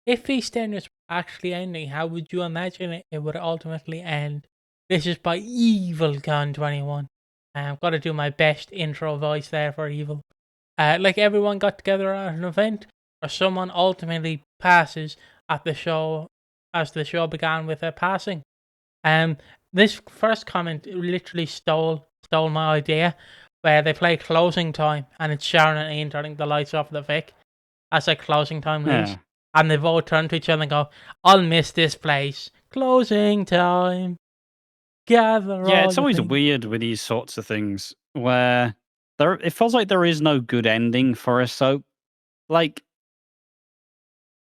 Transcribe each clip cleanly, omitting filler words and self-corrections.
if EastEnders were actually ending, how would you imagine it would ultimately end? This is by Evil Gun 21. I've got to do my best intro voice there for Evil. Like everyone got together at an event, or someone ultimately passes at the show, as the show began with a passing. Um, this first comment literally stole my idea, where they play closing time, and it's Sharon and Ian turning the lights off the Vic as like closing time leaves, Yeah. and they both turn to each other and go, "I'll miss this place. Closing time. Gather Yeah, all it's the always things." weird with these sorts of things where it feels like there is no good ending for a soap. Like,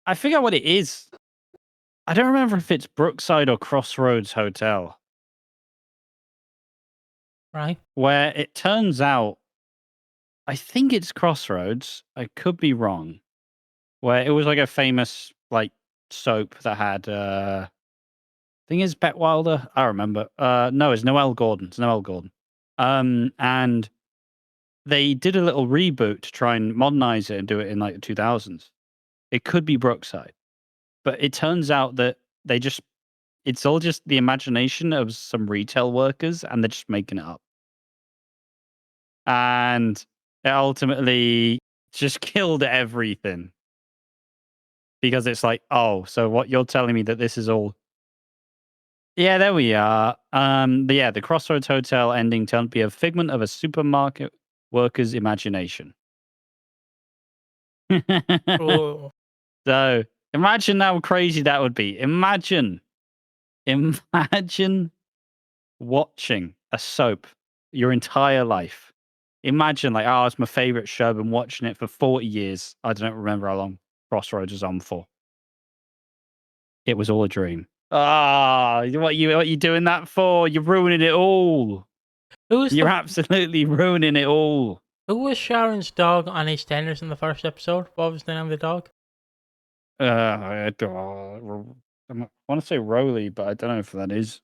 I figure out what it is. I don't remember if it's Brookside or Crossroads Hotel, Right? where it turns out, I think it's Crossroads. I could be wrong. Where it was like a famous like soap that had thing is Bet Wilder. I remember. No, it's Noel Gordon. It's Noel Gordon. And they did a little reboot to try and modernize it and do it in like the 2000s. It could be Brookside, but it turns out that they just it's all just the imagination of some retail workers and they're just making it up. And it ultimately just killed everything because it's like, oh, so what you're telling me that this is all. Yeah, there we are. The Crossroads Hotel ending turned to be a figment of a supermarket worker's imagination. Oh, So imagine how crazy that would be. Imagine watching a soap your entire life. Imagine like, oh, it's my favorite show. I've been watching it for 40 years. I don't remember how long Crossroads was on for. It was all a dream. Ah, what you doing that for? You're ruining it all. who was You're the absolutely ruining it all. who was Sharon's dog on EastEnders in the first episode? What was the name of the dog? I want to say Rowley, but I don't know if that is.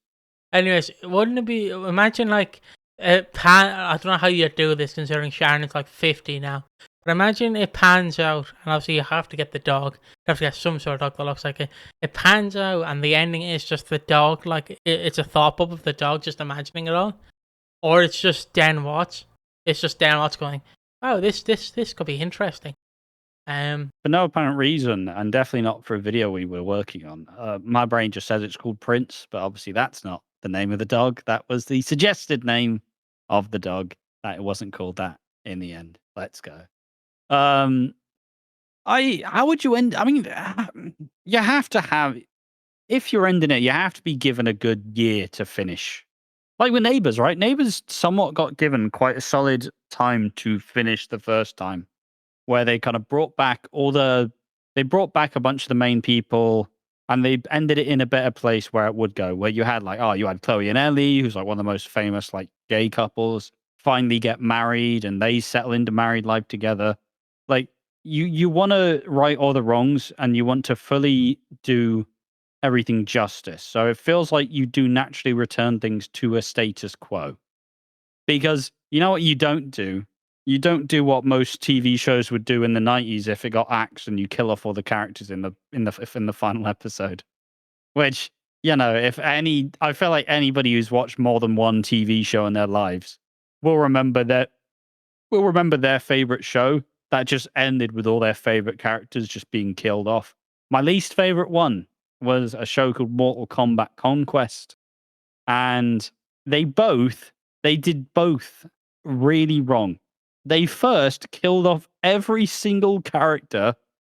Anyways, wouldn't it be? Imagine like pan. I don't know how you do this considering Sharon is like 50 now. But imagine it pans out, and obviously you have to get the dog. You have to get some sort of dog that looks like it. It pans out, and the ending is just the dog. Like it's a thought bubble of the dog, just imagining it all, or it's just Dan Watts. It's just Dan Watts going, "Oh, this could be interesting." For no apparent reason, and definitely not for a video we were working on. My brain just says it's called Prince, but obviously that's not the name of the dog. That was the suggested name of the dog. That it wasn't called that in the end. Let's go. Um, how would you end? I mean, you have to have if you're ending it, you have to be given a good year to finish. Like with Neighbours, right? Neighbours somewhat got given quite a solid time to finish the first time where they kind of they brought back a bunch of the main people and they ended it in a better place where it would go, where you had like, oh, you had Chloe and Ellie, who's like one of the most famous like gay couples, finally get married and they settle into married life together. Like you want to right all the wrongs and you want to fully do everything justice. So it feels like you do naturally return things to a status quo. Because you know what you don't do? You don't do what most TV shows would do in the 90s if it got axed and you kill off all the characters in the final episode. Which, I feel like anybody who's watched more than one TV show in their lives will remember their favorite show that just ended with all their favorite characters just being killed off. My least favorite one was a show called Mortal Kombat Conquest. And they did both really wrong. They first killed off every single character,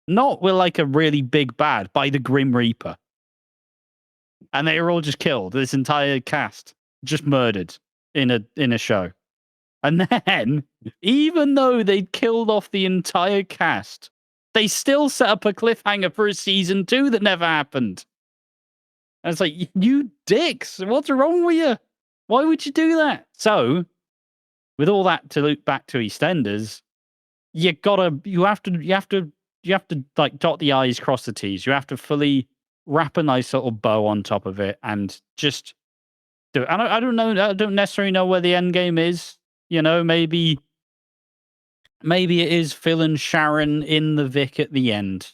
not with like a really big bad, by the Grim Reaper. And they were all just killed. This entire cast just murdered in a show. And then, even though they'd killed off the entire cast, they still set up a cliffhanger for a season 2 that never happened. And it's like, you dicks, what's wrong with you? Why would you do that? So, with all that to loop back to EastEnders, you have to like dot the I's, cross the T's. You have to fully wrap a nice little bow on top of it and just do it. I don't know. I don't necessarily know where the end game is. Maybe it is Phil and Sharon in the Vic at the end.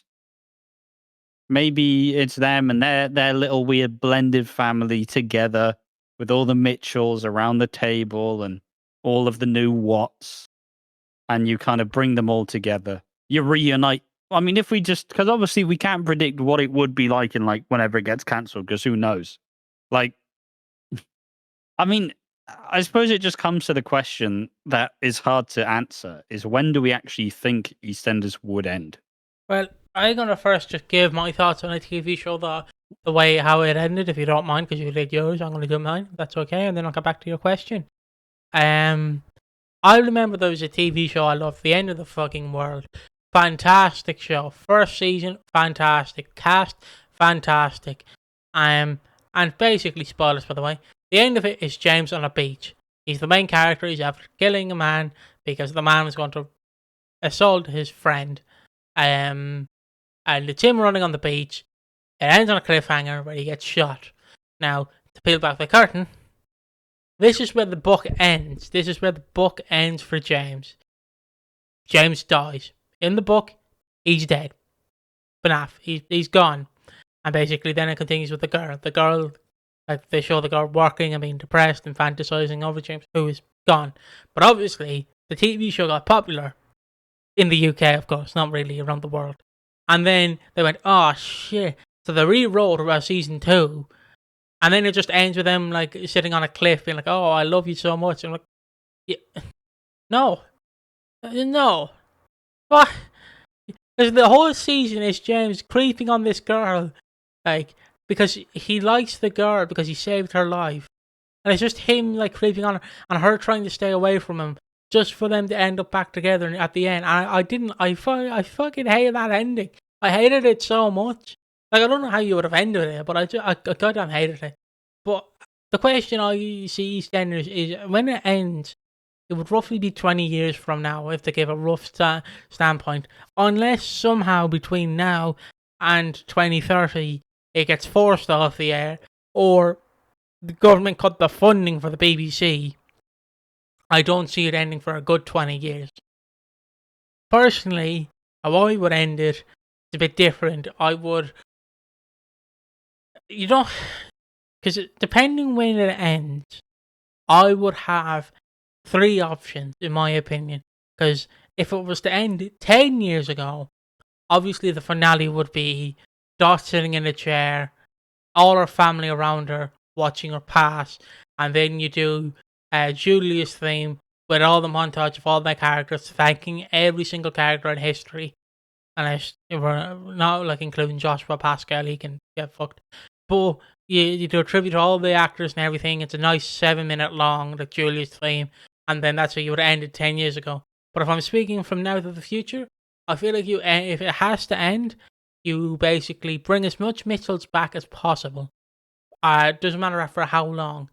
Maybe it's them and their little weird blended family together with all the Mitchells around the table and all of the new Watts, and you kind of bring them all together. You reunite. I mean, if we just, because obviously we can't predict what it would be like in like whenever it gets cancelled, because who knows? Like, I mean, I suppose it just comes to the question that is hard to answer: is when do we actually think EastEnders would end? Well, I'm gonna first just give my thoughts on a TV show, the way how it ended, if you don't mind, because you did yours. I'm gonna do mine. If that's okay, and then I'll get back to your question. I remember there was a TV show I loved, The End of the Fucking World. Fantastic show. First season, fantastic. Cast, fantastic. And basically, spoilers by the way, the end of it is James on a beach. He's the main character. He's after killing a man because the man is going to assault his friend. And it's him running on the beach. It ends on a cliffhanger where he gets shot. Now, to peel back the curtain, this is where the book ends. This is where the book ends for James. James dies. In the book, he's dead. Banaf, he's gone. And basically then it continues with the girl. The girl, like they show the girl working and being depressed and fantasizing over James, who is gone. But obviously, the TV show got popular. In the UK, of course, not really around the world. And then they went, oh shit. So they rewrote about season 2. And then it just ends with them like sitting on a cliff being like, oh, I love you so much. I'm like, yeah. No. No. What? Because the whole season is James creeping on this girl. Like, because he likes the girl because he saved her life. And it's just him like creeping on her and her trying to stay away from him. Just for them to end up back together at the end. And I fucking hated that ending. I hated it so much. Like, I don't know how you would have ended it, but I goddamn hated it. But the question I see EastEnders is, when it ends, it would roughly be 20 years from now, if they give a rough standpoint. Unless somehow between now and 2030, it gets forced off the air, or the government cut the funding for the BBC. I don't see it ending for a good 20 years. Personally, how I would end it is a bit different. I would... You don't... Because depending when it ends, I would have 3 options, in my opinion. Because if it was to end 10 years ago, obviously the finale would be Dot sitting in a chair, all her family around her, watching her pass, and then you do Julia's theme with all the montage of all the characters, thanking every single character in history. Unless we're not like including Joshua Pascal, he can get fucked. But you do a tribute to all the actors and everything. It's a nice 7-minute long, like Julia's theme, and then that's how you would have ended 10 years ago. But if I'm speaking from now to the future, I feel like if it has to end, you basically bring as much Mitchells back as possible. It doesn't matter for how long.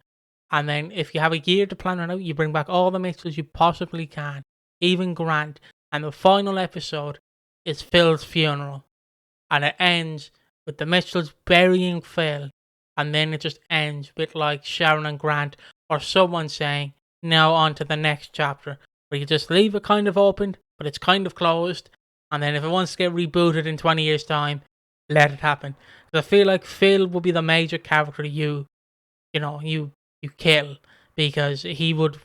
And then if you have a year to plan it out, you bring back all the Mitchells you possibly can, even Grant. And the final episode is Phil's funeral. And it ends with the Mitchells burying Phil. And then it just ends with like Sharon and Grant or someone saying, now on to the next chapter. Where you just leave it kind of open, but it's kind of closed. And then if it wants to get rebooted in 20 years' time, let it happen. Because I feel like Phil will be the major character you kill, because he would,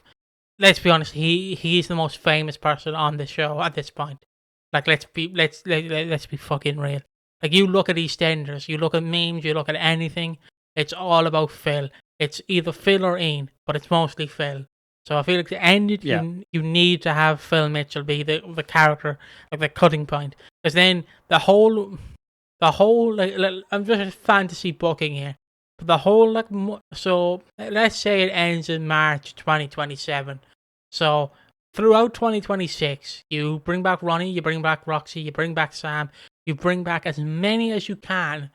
let's be honest, he's the most famous person on the show at this point. Like, let's be fucking real. Like, you look at EastEnders, you look at memes, you look at anything, it's all about Phil. It's either Phil or Ian, but it's mostly Phil. So I feel like to end it, you need to have Phil Mitchell be the character, like the cutting point. Because then the whole like I'm just a fantasy booking here. The whole so let's say it ends in March 2027. So throughout 2026, you bring back Ronnie, you bring back Roxy, you bring back Sam, you bring back as many as you can,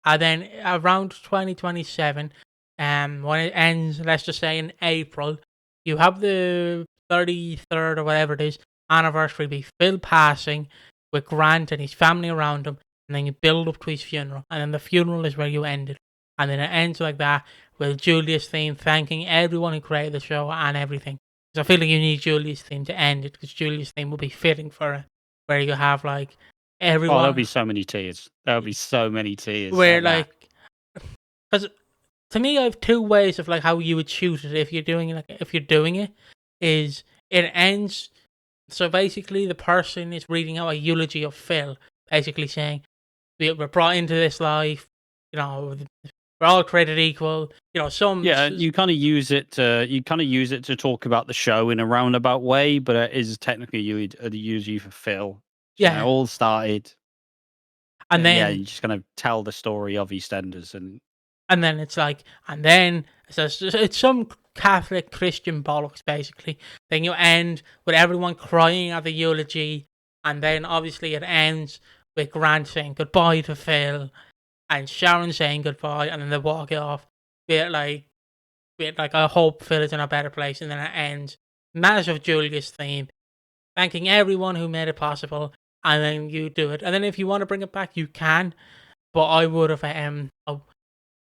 and then around 2027, when it ends, let's just say in April, you have the 33rd or whatever it is anniversary be Phil passing with Grant and his family around him, and then you build up to his funeral, and then the funeral is where you end it. And then it ends like that with Julia's theme thanking everyone who created the show and everything. Because I feel like you need Julia's theme to end it, because Julia's theme will be fitting for it. Where you have like Oh, there'll everyone be so many tears. There'll be so many tears where at that. like, because to me, I have two ways of like how you would shoot it if you're doing it, is it ends. So basically, the person is reading out a eulogy of Phil, basically saying we're brought into this life, you know, we're all created equal. You know, Yeah, you kind of use it to talk about the show in a roundabout way, but it is technically a eulogy for Phil. You know, it yeah, all started. and Yeah, then you're just gonna tell the story of EastEnders, and it's like, and then it's some Catholic Christian bollocks basically. Then you end with everyone crying at the eulogy, and then obviously it ends with Grant saying goodbye to Phil and Sharon saying goodbye, and then they walk off. With like I hope Phil is in a better place, and then it ends massive Julius theme, thanking everyone who made it possible, and then you do it. And then if you want to bring it back, you can. But I would have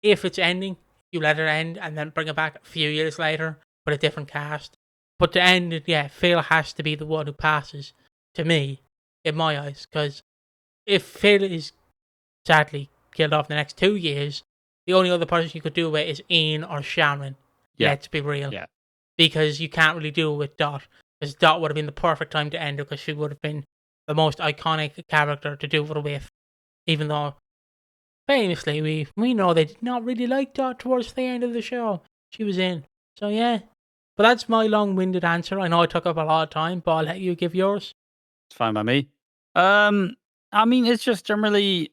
if it's ending, you let it end and then bring it back a few years later with a different cast. But to end it, yeah, Phil has to be the one who passes to me, in my eyes, because if Phil is sadly killed off in the next 2 years, the only other person you could do it is Ian or Sharon. yeah, Let's be real, yeah. because you can't really do it with Dot. Because Dot would have been the perfect time to end it, because she would have been the most iconic character to do it with. Even though famously, we know they did not really like Dot towards the end of the show. She was in. So yeah. But that's my long-winded answer. I know I took up a lot of time, but I'll let you give yours. It's fine by me. I mean, it's just generally,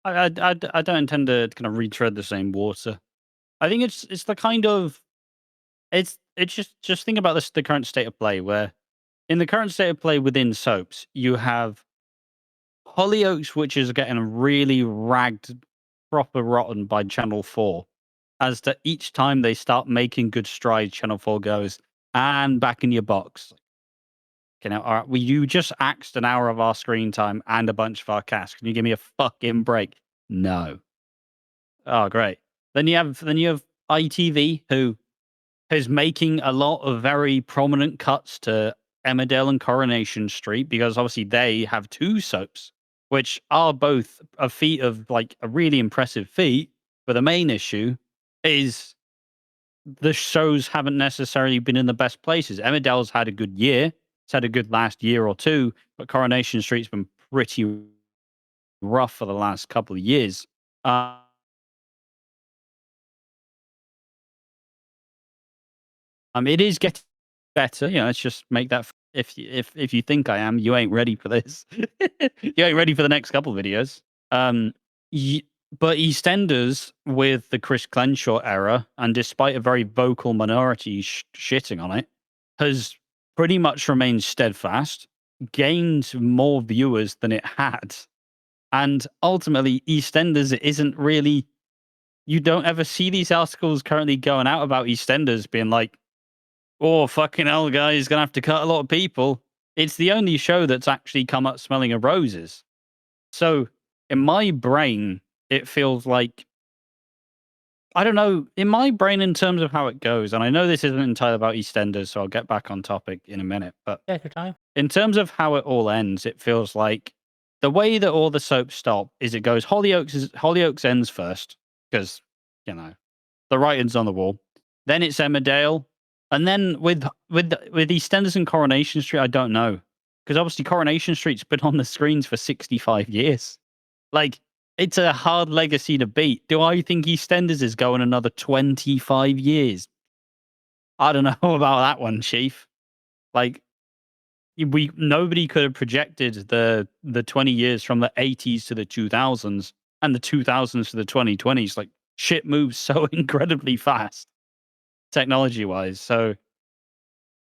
I don't intend to kind of retread the same water. I think it's the kind of it's just think about this the current state of play where in the current state of play within soaps you have Hollyoaks, which is getting really ragged, proper rotten by Channel 4. As to each time they start making good strides, Channel 4 goes, and back in your box. You know, all right, well, you just axed an hour of our screen time and a bunch of our cast. Can you give me a fucking break? No. Oh, great. Then you have ITV, who is making a lot of very prominent cuts to Emmerdale and Coronation Street because obviously they have two soaps, which are both a feat of like a really impressive feat. But the main issue is the shows haven't necessarily been in the best places. Emmerdale's had a good year. It's had a good last year or two, but Coronation Street's been pretty rough for the last couple of years. It is getting better. You know, let's just make that. If you think I am, you ain't ready for this. You ain't ready for the next couple of videos. Um, y- but EastEnders with the Chris Crenshaw era, and despite a very vocal minority shitting on it, has pretty much remained steadfast, gained more viewers than it had, and ultimately EastEnders isn't really. You don't ever see these articles currently going out about EastEnders being like, "Oh, fucking hell, guys, gonna have to cut a lot of people." It's the only show that's actually come up smelling of roses. So, in my brain, it feels like I don't know. In my brain, in terms of how it goes, and I know this isn't entirely about EastEnders, so I'll get back on topic in a minute. But Take your time. in terms of how it all ends, it feels like the way that all the soaps stop is it goes Hollyoaks ends first because you know the writing's on the wall. Then it's Emmerdale, and then with EastEnders and Coronation Street, I don't know because obviously Coronation Street's been on the screens for 65 years. Like it's a hard legacy to beat. Do I think EastEnders is going another 25 years? I don't know about that one, Chief. Like we nobody could have projected the 20 years from the 80s to the 2000s and the 2000s to the 2020s. Like shit moves so incredibly fast technology wise. So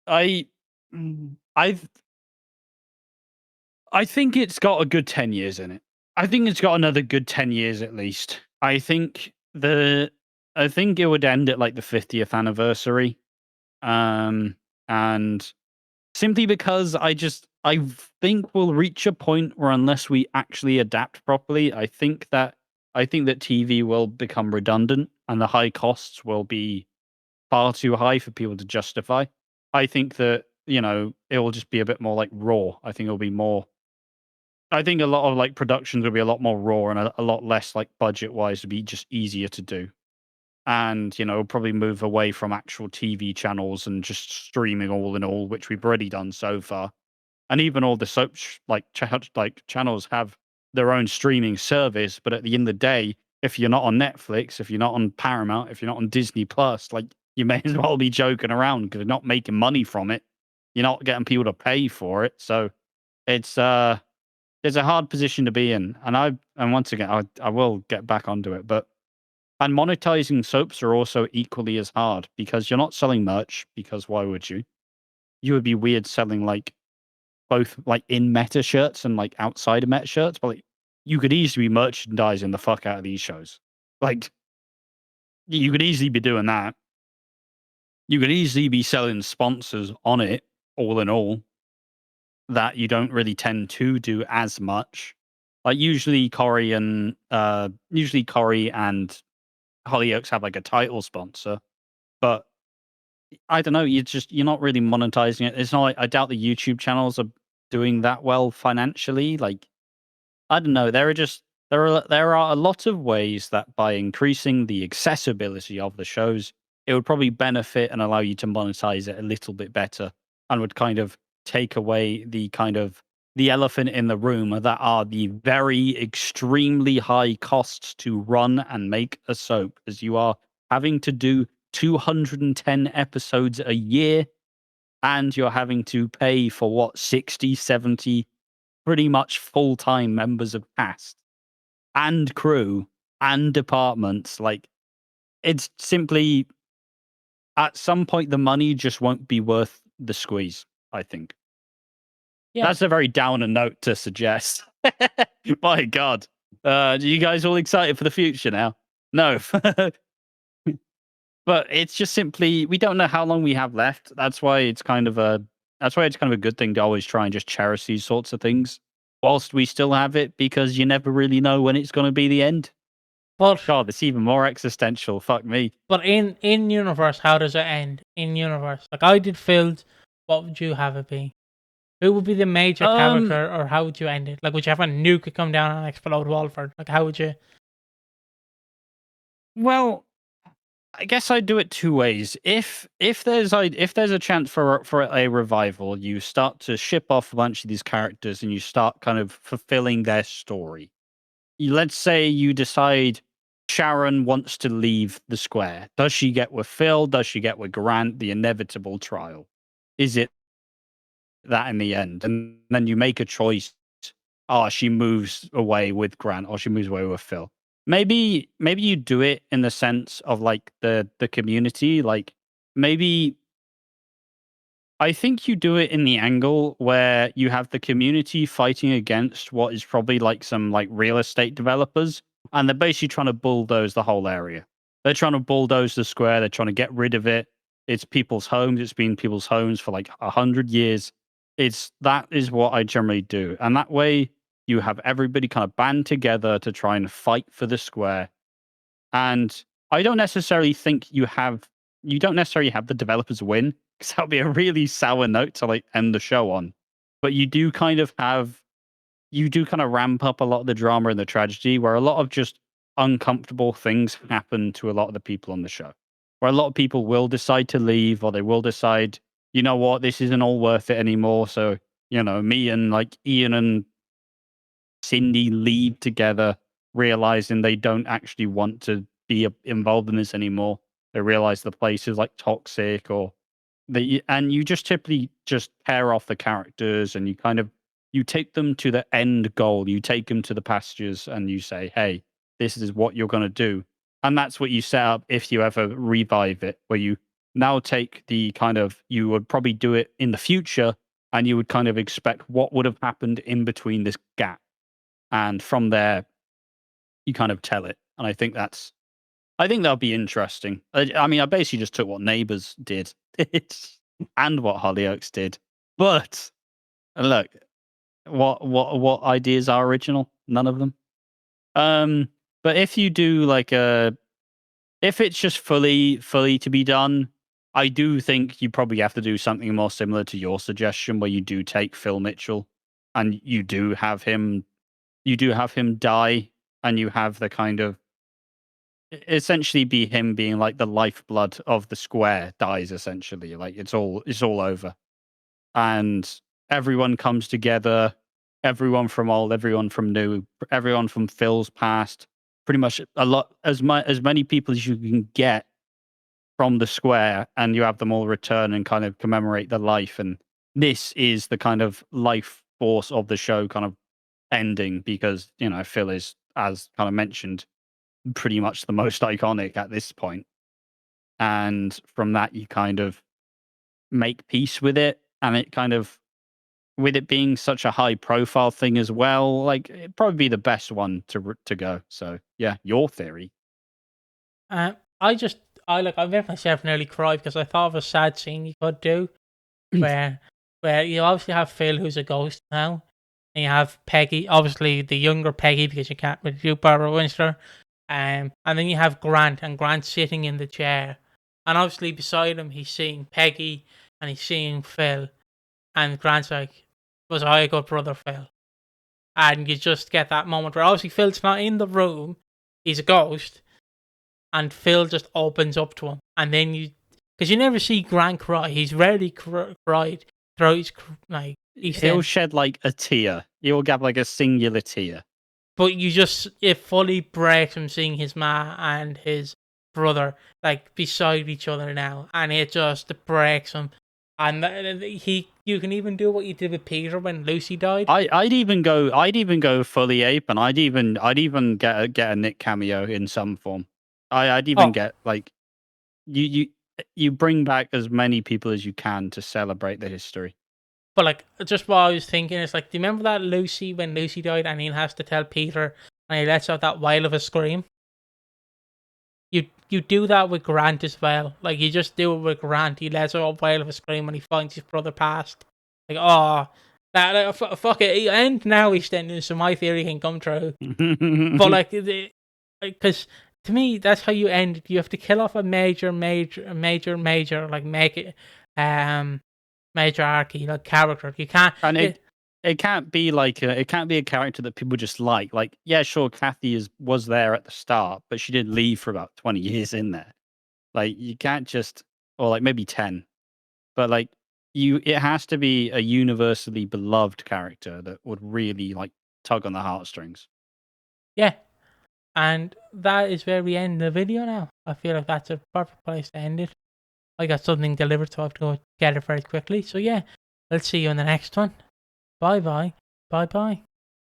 I I I think it's got a good 10 years in it. I think it's got another good 10 years at least. I think it would end at like the 50th anniversary. Um and simply because I think we'll reach a point where unless we actually adapt properly, I think that TV will become redundant and the high costs will be far too high for people to justify. I think that, you know, it will just be a bit more like Raw. I think it'll be more I think a lot of like productions would be a lot more raw and a lot less like budget wise would be just easier to do. And, probably move away from actual TV channels and just streaming all in all, which we've already done so far. And even all the soap like channels have their own streaming service, but at the end of the day, if you're not on Netflix, if you're not on Paramount, if you're not on Disney Plus, like you may as well be joking around because you're not making money from it. You're not getting people to pay for it. So it's a hard position to be in. And once again, I will get back onto it, but and monetizing soaps are also equally as hard because you're not selling merch, because why would you? You would be weird selling like both like in meta shirts and like outside of meta shirts, but like, you could easily be merchandising the fuck out of these shows. Like you could easily be doing that. You could easily be selling sponsors on it, all in all, that you don't really tend to do as much. Like usually Corey and Hollyoaks have like a title sponsor, but I don't know. You're not really monetizing it. It's not like I doubt the YouTube channels are doing that well financially. Like I don't know. There are a lot of ways that by increasing the accessibility of the shows, it would probably benefit and allow you to monetize it a little bit better, and would kind of take away the elephant in the room that are the very extremely high costs to run and make a soap, as you are having to do 210 episodes a year, and you're having to pay for what 60, 70 pretty much full-time members of cast and crew and departments. Like it's simply at some point the money just won't be worth the squeeze, I think. Yeah. That's a very downer note to suggest. My God. Are you guys all excited for the future now? No. But it's just simply we don't know how long we have left. That's why it's kind of a good thing to always try and just cherish these sorts of things whilst we still have it, because you never really know when it's going to be the end. But God, it's even more existential. Fuck me. in universe, how does it end? In universe, like I did Filled, what would you have it be? Who would be the major Um, character, or how would you end it? Like, would you have a nuke come down and explode Walford? Like, how would you? well, I guess I'd do it two ways. If there's a chance for a revival, you start to ship off a bunch of these characters and you start kind of fulfilling their story. Let's say you decide Sharon wants to leave the square. Does she get with Phil? Does she get with Grant? The inevitable trial. Is it that in the end? And then you make a choice. Oh, she moves away with Grant, or she moves away with Phil. Maybe you do it in the sense of like the community. Like maybe I think you do it in the angle where you have the community fighting against what is probably like some like real estate developers, and they're basically trying to bulldoze the whole area. They're trying to bulldoze the square. They're trying to get rid of it. It's people's homes. It's been people's homes for like 100 years. That is what I generally do, and that way you have everybody kind of band together to try and fight for the square. And I don't necessarily think you don't necessarily have the developers win, because that would be a really sour note to like end the show on. But you do kind of ramp up a lot of the drama and the tragedy, where a lot of just uncomfortable things happen to a lot of the people on the show. Where a lot of people will decide to leave, or they will decide, you know what, this isn't all worth it anymore. So, me and like Ian and Cindy leave together, realizing they don't actually want to be involved in this anymore. They realize the place is like toxic, and you just typically just pair off the characters, and you take them to the end goal. You take them to the pastures, and you say, "Hey, this is what you're going to do," and that's what you set up if you ever revive it, where you now take the you would probably do it in the future, and you would kind of expect what would have happened in between this gap, and from there you kind of tell it. And I think that'll be interesting. I mean, I basically just took what Neighbours did and what Hollyoaks did. But look, what ideas are original? None of them. Um, but if you do like if it's just fully to be done, I do think you probably have to do something more similar to your suggestion, where you do take Phil Mitchell and you do have him die, and you have the kind of essentially be him being like the lifeblood of the square dies essentially. Like it's all over. And everyone comes together, everyone from old, everyone from new, everyone from Phil's past, pretty much as many people as you can get from the square, and you have them all return and kind of commemorate the life. And this is the kind of life force of the show kind of ending, because Phil is, as kind of mentioned, pretty much the most iconic at this point. And from that, you kind of make peace with it, and it kind of, with it being such a high profile thing as well, like it'd probably be the best one to go. So yeah, your theory. Uh, I made myself nearly cry because I thought of a sad scene you could do where you obviously have Phil, who's a ghost now, and you have Peggy, obviously the younger Peggy, because you can't really do Barbara Windsor. And then you have Grant, and Grant's sitting in the chair, and obviously beside him he's seeing Peggy and he's seeing Phil, and Grant's like, "Was I a good brother, Phil?" And you just get that moment where obviously Phil's not in the room, he's a ghost, and Phil just opens up to him, and then because you never see Grant cry, he's rarely cried throughout his He'll shed like a tear. He'll get like a singular tear. But it fully breaks him seeing his ma and his brother like beside each other now, and it just breaks him. And you can even do what you did with Peter when Lucy died. I'd even go fully ape, and I'd even get a Nick cameo in some form. I'd even get like you bring back as many people as you can to celebrate the history. But like, just what I was thinking is like, do you remember that Lucy when Lucy died and he has to tell Peter and he lets out that wail of a scream? You do that with Grant as well. Like, you just do it with Grant. He lets out a wail of a scream when he finds his brother passed. Like, oh, fuck it. And now EastEnders, so my theory can come true. But like, because to me, that's how you end it. You have to kill off a major, like make it, matriarchy, like character. You can't, and it can't be like it can't be a character that people just like. Like, yeah, sure, Kathy was there at the start, but she did leave for about 20 years in there. Like, you can't just, or like maybe 10, but like it has to be a universally beloved character that would really like tug on the heartstrings. Yeah, and that is where we end the video now. I feel like that's a perfect place to end it. I got something delivered, so I have to go get it very quickly. So yeah, let's see you in the next one. Bye bye. Bye bye.